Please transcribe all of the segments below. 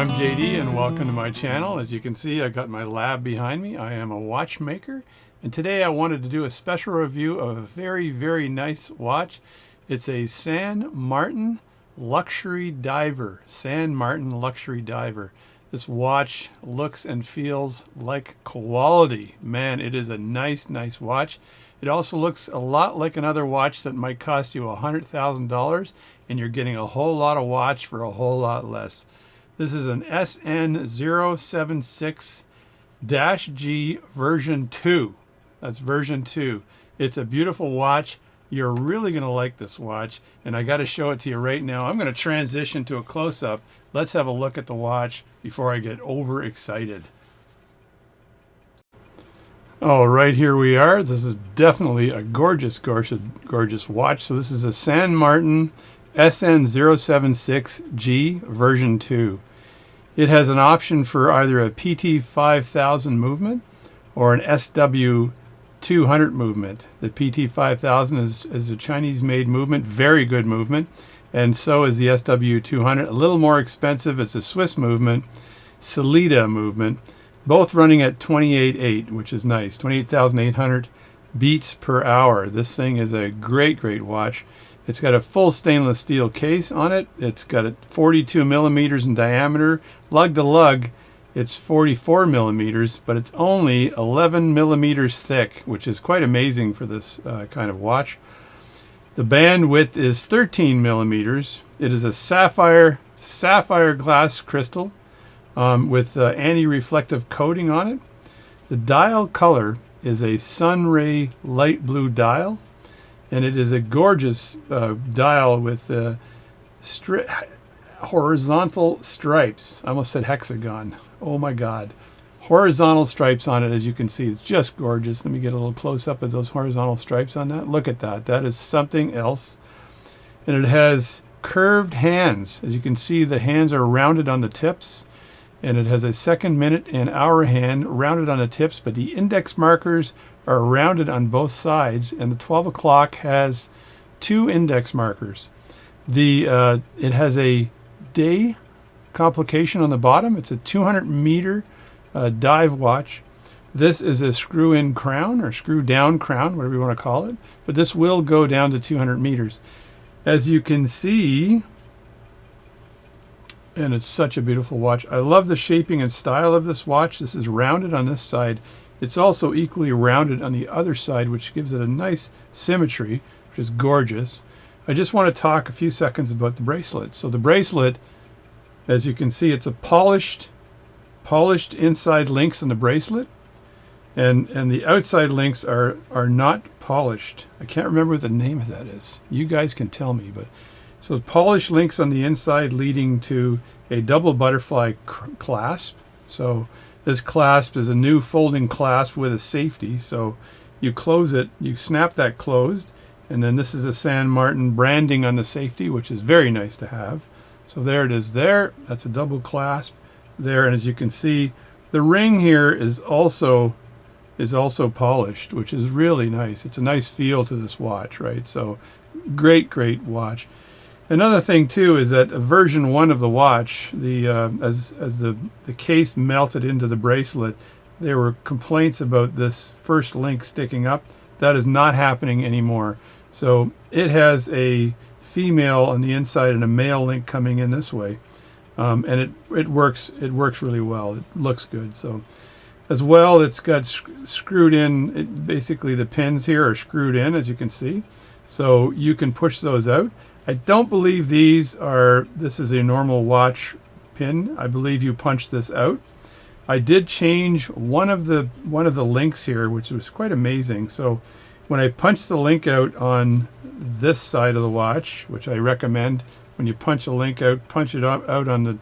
I'm JD and welcome to my channel. As you can see, I've got my lab behind me. I am a watchmaker, and today I wanted to do a special review of a very nice watch. It's a San Martin Luxury Diver. San Martin Luxury Diver. This watch looks and feels like quality. Man, it is a nice watch. It also looks a lot like another watch that might cost you $100,000, and you're getting a whole lot of watch for a whole lot less. This is an SN076-G version 2. That's version 2. It's a beautiful watch. You're really going to like this watch, and I got to show it to you right now. I'm going to transition to a close-up. Let's have a look at the watch before I get overexcited. Oh, right, here we are. This is definitely a gorgeous watch. So this is a San Martin SN076G version 2. It has an option for either a PT5000 movement or an SW200 movement. The PT5000 is a Chinese-made movement, very good movement, and so is the SW200. A little more expensive. It's a Swiss movement, Sellita movement, both running at 28.8, which is nice, 28,800 beats per hour. This thing is a great watch. It's got a full stainless steel case on it. It's got a 42 millimeters in diameter. Lug to lug, it's 44 millimeters, but it's only 11 millimeters thick, which is quite amazing for this kind of watch. The band width is 13 millimeters. It is a sapphire glass crystal with anti-reflective coating on it. The dial color is a sunray light blue dial, and it is a gorgeous dial with horizontal stripes. I almost said hexagon. Oh my God. Horizontal stripes on it, as you can see. It's just gorgeous. Let me get a little close-up of those horizontal stripes on that. Look at that. That is something else. And it has curved hands. As you can see, the hands are rounded on the tips. And it has a second, minute, and hour hand rounded on the tips, but the index markers are rounded on both sides, and the 12 o'clock has 2 index markers. It has a day complication on the bottom. It's a 200-meter dive watch. This is a screw-in crown or screw-down crown, whatever you want to call it, but this will go down to 200 meters. As you can see, and it's such a beautiful watch. I love the shaping and style of this watch. This is rounded on this side. It's also equally rounded on the other side, which gives it a nice symmetry, which is gorgeous. I just want to talk a few seconds about the bracelet. So the bracelet, as you can see, it's a polished inside links on the bracelet, and the outside links are not polished. I can't remember what the name of that is. You guys can tell me, but so polished links on the inside leading to a double butterfly clasp. So this clasp is a new folding clasp with a safety. So you close it, you snap that closed, and then this is a San Martin branding on the safety, which is very nice to have. So there it is there. That's a double clasp there. And as you can see, the ring here is also polished, which is really nice. It's a nice feel to this watch, right? So great watch. Another thing too is that version 1 of the watch, as the case melted into the bracelet, there were complaints about this first link sticking up. That is not happening anymore. So it has a female on the inside and a male link coming in this way, and it works really well. It looks good. So as well, it's got screwed in. Basically, the pins here are screwed in, as you can see, so you can push those out. I don't believe this is a normal watch pin. I believe you punch this out. I did change one of the links here, which was quite amazing. So when I punch the link out on this side of the watch, which I recommend, when you punch a link out, punch it out on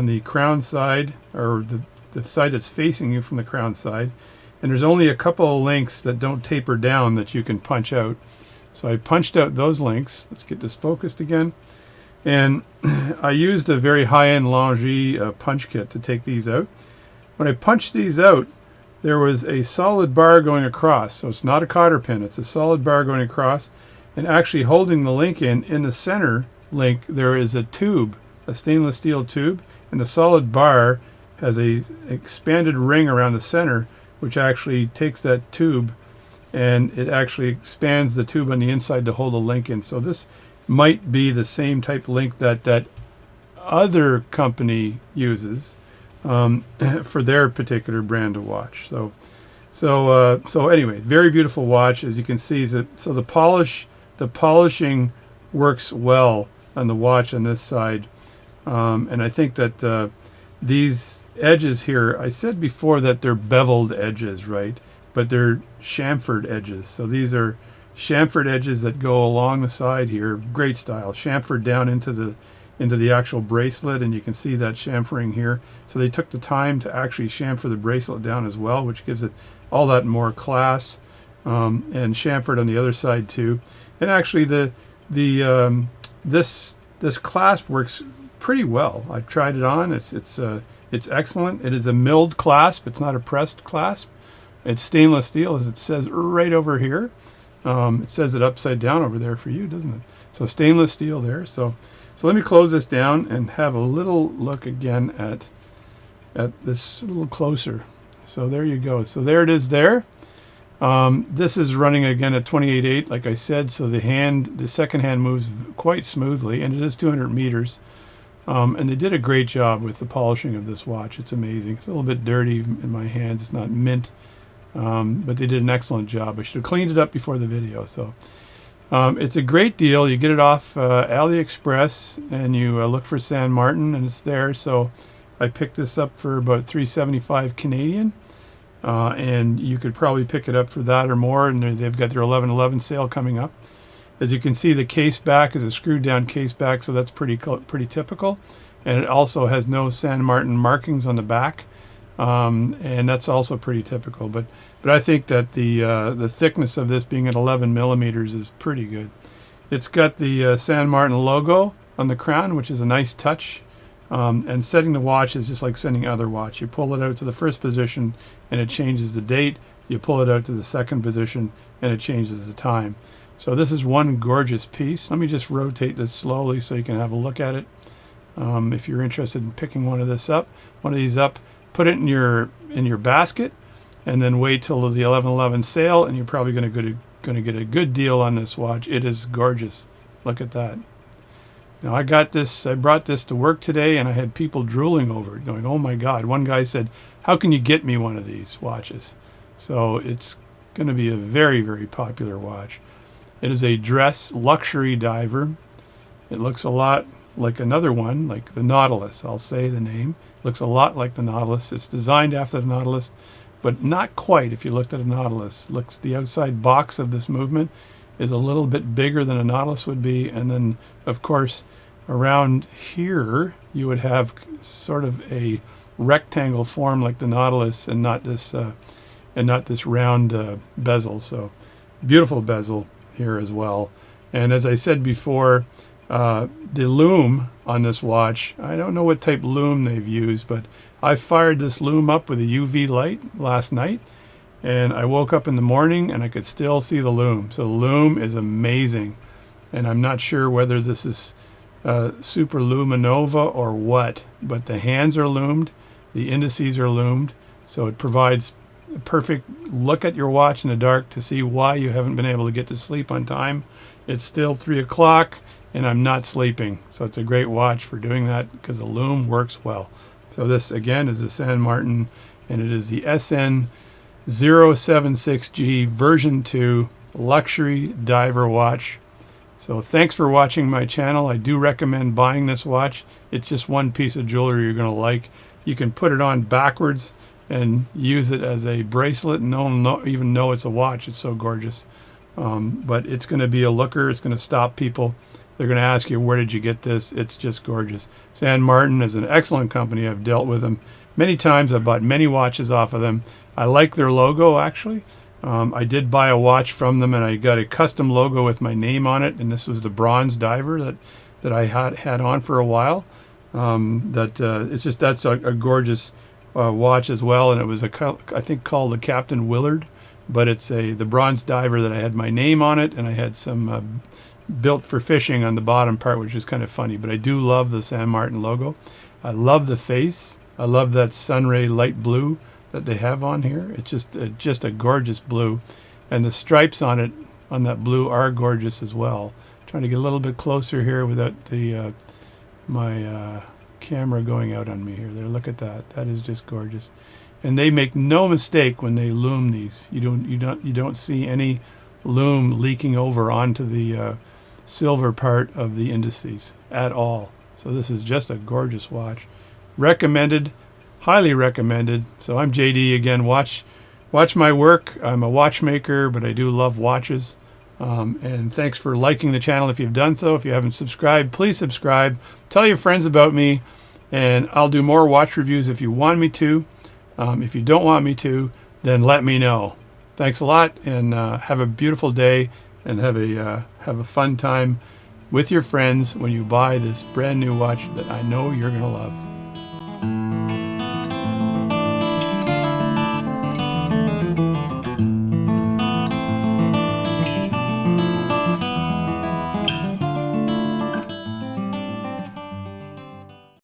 the crown side, or the side that's facing you from the crown side. And there's only a couple of links that don't taper down that you can punch out. So I punched out those links. Let's get this focused again. And I used a very high-end Longy punch kit to take these out. When I punched these out, there was a solid bar going across. So it's not a cotter pin. It's a solid bar going across. And actually holding the link in the center link, there is a tube, a stainless steel tube. and the solid bar has a expanded ring around the center, which actually takes that tube and it actually expands the tube on the inside to hold a link in. So this might be the same type link that other company uses for their particular brand of watch. So anyway, very beautiful watch, as you can see. So the polishing works well on the watch on this side, and I think that these edges here, I said before that they're beveled edges, right? But they're chamfered edges. So these are chamfered edges that go along the side here, great style, chamfered down into the actual bracelet, and you can see that chamfering here. So they took the time to actually chamfer the bracelet down as well, which gives it all that more class, and chamfered on the other side too. And actually this clasp works pretty well. I've tried it on. It's excellent. It is a milled clasp. It's not a pressed clasp. It's stainless steel, as it says right over here. It says it upside down over there for you, doesn't it? So stainless steel there. So let me close this down and have a little look again at this a little closer. So there you go. So there it is there. This is running again at 28.8, like I said. So the second hand moves quite smoothly, and it is 200 meters. And they did a great job with the polishing of this watch. It's amazing. It's a little bit dirty in my hands. It's not mint, but they did an excellent job. I should have cleaned it up before the video. So it's a great deal. You get it off AliExpress, and you look for San Martin, and it's there. So I picked this up for about $3.75 Canadian, and you could probably pick it up for that or more. And they've got their 11/11 sale coming up. As you can see, the case back is a screwed down case back, so that's pretty typical. And it also has no San Martin markings on the back, and that's also pretty typical. But I think that the thickness of this being at 11 millimeters is pretty good. It's got the San Martin logo on the crown, which is a nice touch. And setting the watch is just like setting other watch. You pull it out to the first position and it changes the date. You pull it out to the second position and it changes the time. So this is one gorgeous piece. Let me just rotate this slowly so you can have a look at it. If you're interested in picking one of these up, put it in your basket, and then wait till the 11/11 sale, and you're probably going to get a good deal on this watch. It is gorgeous. Look at that. Now I brought this to work today, and I had people drooling over it, going, "Oh my God!" One guy said, "How can you get me one of these watches?" So it's going to be a very, very popular watch. It is a dress luxury diver. It looks a lot like another one, like the Nautilus. I'll say the name. It looks a lot like the Nautilus. It's designed after the Nautilus, but not quite. If you looked at a Nautilus, the outside box of this movement is a little bit bigger than a Nautilus would be, and then of course around here you would have sort of a rectangle form like the Nautilus, and not this round bezel. So beautiful bezel here as well. And as I said before, the loom on this watch, I don't know what type loom they've used, but I fired this loom up with a UV light last night, and I woke up in the morning and I could still see the loom. So the loom is amazing, and I'm not sure whether this is Super Luminova or what, but the hands are loomed, the indices are loomed, so it provides a perfect look at your watch in the dark to see why you haven't been able to get to sleep on time. It's still 3 o'clock and I'm not sleeping, so it's a great watch for doing that because the loom works well. So this again is the San Martin, and it is the SN076G version 2 luxury diver watch. So thanks for watching my channel. I do recommend buying this watch. It's just one piece of jewelry you're going to like. You can put it on backwards and use it as a bracelet, and no one even know it's a watch. It's so gorgeous. But it's going to be a looker. It's going to stop people. They're going to ask you, where did you get this? It's just gorgeous. San Martin is an excellent company. I've dealt with them many times. I've bought many watches off of them. I like their logo, actually. I did buy a watch from them, and I got a custom logo with my name on it, and this was the Bronze Diver that I had on for a while. That's a gorgeous watch as well, and it was I think called the Captain Willard, but it's the Bronze Diver that I had my name on it, and I had some built for fishing on the bottom part, which is kind of funny. But I do love the San Martin logo. I love the face. I love that sunray light blue that they have on here. It's just a gorgeous blue, and the stripes on it, on that blue, are gorgeous as well. Trying to get a little bit closer here without the my camera going out on me here. There, look at that. That is just gorgeous. And they make no mistake when they loom these. You don't see any loom leaking over onto the silver part of the indices at all. So this is just a gorgeous watch. Recommended, highly recommended. So I'm JD again. Watch my work. I'm a watchmaker, but I do love watches. And thanks for liking the channel if you've done so. If you haven't subscribed, please subscribe. Tell your friends about me, and I'll do more watch reviews if you want me to. If you don't want me to, then let me know. Thanks a lot, and have a beautiful day, and have a fun time with your friends when you buy this brand new watch that I know you're going to love.